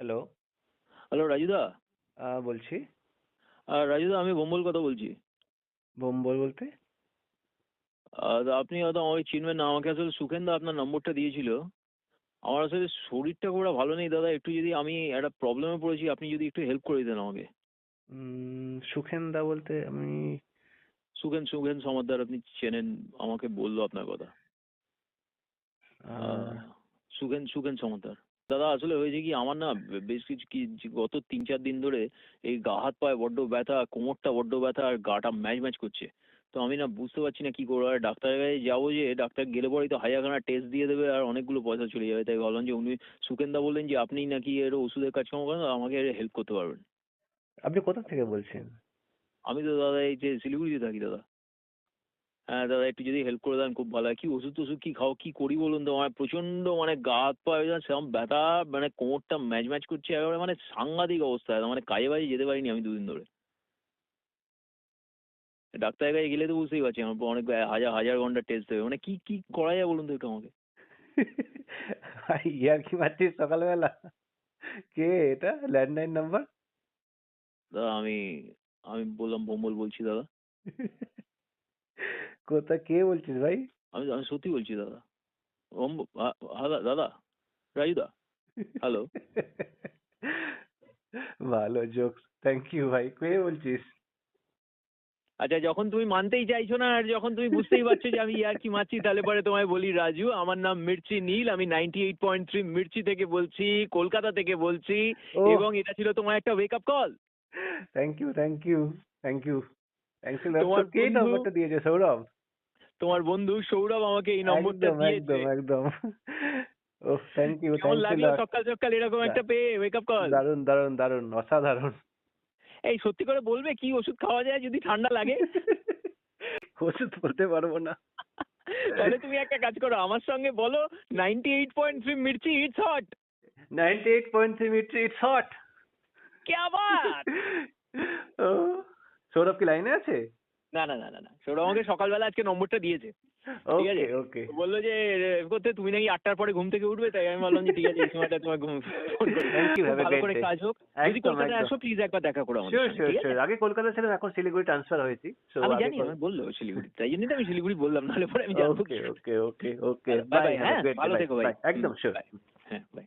Hello. Hello রাজুদা। বলছি। রাজুদা, আমি ভম্বল কথা বলছি। বোম্বল বলতে? তা আপনি হয়তো আমাকে চিনবেন না। আমাকে আসলে সুখেনদা আপনার নম্বরটা দিয়েছিল। আমার আসলে শরীরটা খুব একটা ভালো নেই দাদা। একটু যদি, আমি একটা প্রবলেমে পড়েছি, আপনি যদি একটু হেল্প করে দিতেন আমাকে। সুখেন দা বলতে আমি সুখেন সুখেন সমাদ্দার, আপনি চেনেন? আমাকে বললো আপনার কথা। আহ, সুখেন সুখেন সমাদ্দার। দাদা আসলে হয়েছে কি, আমার না বেশ কিছু কি যে গত 3-4 দিন ধরে এই গা হাত পায়ে বড্ড ব্যথা, কোমরটা বড্ড ব্যথা, আর গাটা ম্যাচ ম্যাচ করছে। তো আমি না বুঝতে পারছি না কি করবো। আর ডাক্তারের কাছে যাবো, যে ডাক্তার গেলে পরেই তো হাজারখানা টেস্ট দিয়ে দেবে আর অনেকগুলো পয়সা চলে যাবে। তাই ভাবলাম যে উনি, সুখেনদা বললেন যে আপনি নাকি এর ওষুধের কাজকর্ম করেন, আমাকে হেল্প করতে পারবেন। আপনি কোথা থেকে বলছেন? আমি তো দাদা এই যে শিলিগুড়িতে থাকি দাদা। হ্যাঁ দাদা, একটু যদি হেল্প করে দেন খুব ভালো হয়। কি ওষুধ টষুধ কি খাও, কি করি বলুন তো? আমার প্রচন্ড মানে গা হাত পা সেরকম ব্যথা, মানে কোমরটা ম্যাচ ম্যাচ করছে একেবারে, মানে সাংঘাতিক অবস্থা। মানে কাজে বাজে যেতে পারিনি আমি 2 দিন ধরে। ডাক্তারের কাছে গেলে তো বুঝতেই পারছি আমার অনেক হাজার হাজার ঘন্টা টেস্ট দেবে। মানে কি কি করা যায় বলুন তো একটু আমাকে। ভাই, ইয়ার কি মারছিস সকালবেলা? কে এটা? Landline number? দাদা আমি আমি বললাম ভোম্বল বলছি দাদা। কে বলছিস ভাই? আমি আমি সত্যি বলছি দাদা। দাদা দাদা, রাজুদা। হ্যালো। ভালো জোকস, থ্যাংক ইউ ভাই। কে বলছিস? আচ্ছা, যখন তুমি মানতেই চাইছো না, আর যখন তুমি বুঝতেই পারছো যে আমি ইয়ার্কি মারছি, তাহলে পরে তোমায় বলি রাজু, আমার নাম মির্চি নীল, আমি 98.3 মির্চি থেকে বলছি, কলকাতা থেকে বলছি। ও, এবং এটা ছিল তোমার একটা wake up call. Thank you, thank you, thank you, thank you. তোমার তো কে বন্ধু নম্বরটা দিয়েছে? সৌরভ? তোমার বন্ধু সৌরভ আমাকে এই নম্বরটা একদম দিয়েছে। একদম একদম। ও, থ্যাংক ইউ, কেমন থ্যাংকস এ লাগলো লট। সকাল সকাল এরকম একটা পেয়ে ওয়েক আপ কল? দারুণ দারুণ দারুণ, অসাধারণ। এই সত্যি করে বলবে কি ওষুধ খাওয়া যায় যদি ঠান্ডা লাগে? ওষুধ বলতে পারবো না। তাহলে তুমি একটা কাজ করো, আমার সঙ্গে বলো 98.3 মির্চি ইটস হট। 98.3 মিটার, ইটস হট। क्या बात! ও, সৌরভ কি লাইনে আছে? না না না না না, সৌরভ আমাকে সকালবেলা আজকে নম্বরটা দিয়েছে। ঠিক আছে, ওকে ওকে। বললো যে করতে তুমি নাকি 8টার পরে ঘুম থেকে উঠবে, তাই আমি বললাম যে ঠিক আছে এই সময়টা তোমার ফোন করি। থ্যাংক ইউ, খুব হ্যাভ এ ভালো গ্রেট করে ডে। কাজ হোক। যদি একদম কলকাতায় একদম। আসো প্লিজ একবার দেখা করো আমাদের শিওর সঙ্গে, শিওর ঠিক আছে? শিওর। আগে কলকাতা ছিলাম, এখন শিলিগুড়ি ট্রান্সফার হয়েছি, সো আমি আগে জানি, আমি বললো শিলিগুড়ি, তাই জন্যই তো আমি শিলিগুড়ি বললাম, নাহলে পরে আমি জানবো ওকে কি করে। Okay okay okay. Bye bye, bye, have a হ্যাঁ গ্রেট ডে। ভালো বাই থেকো ভাই। বাই, একদম শিওর। বাই। হ্যাঁ বাই।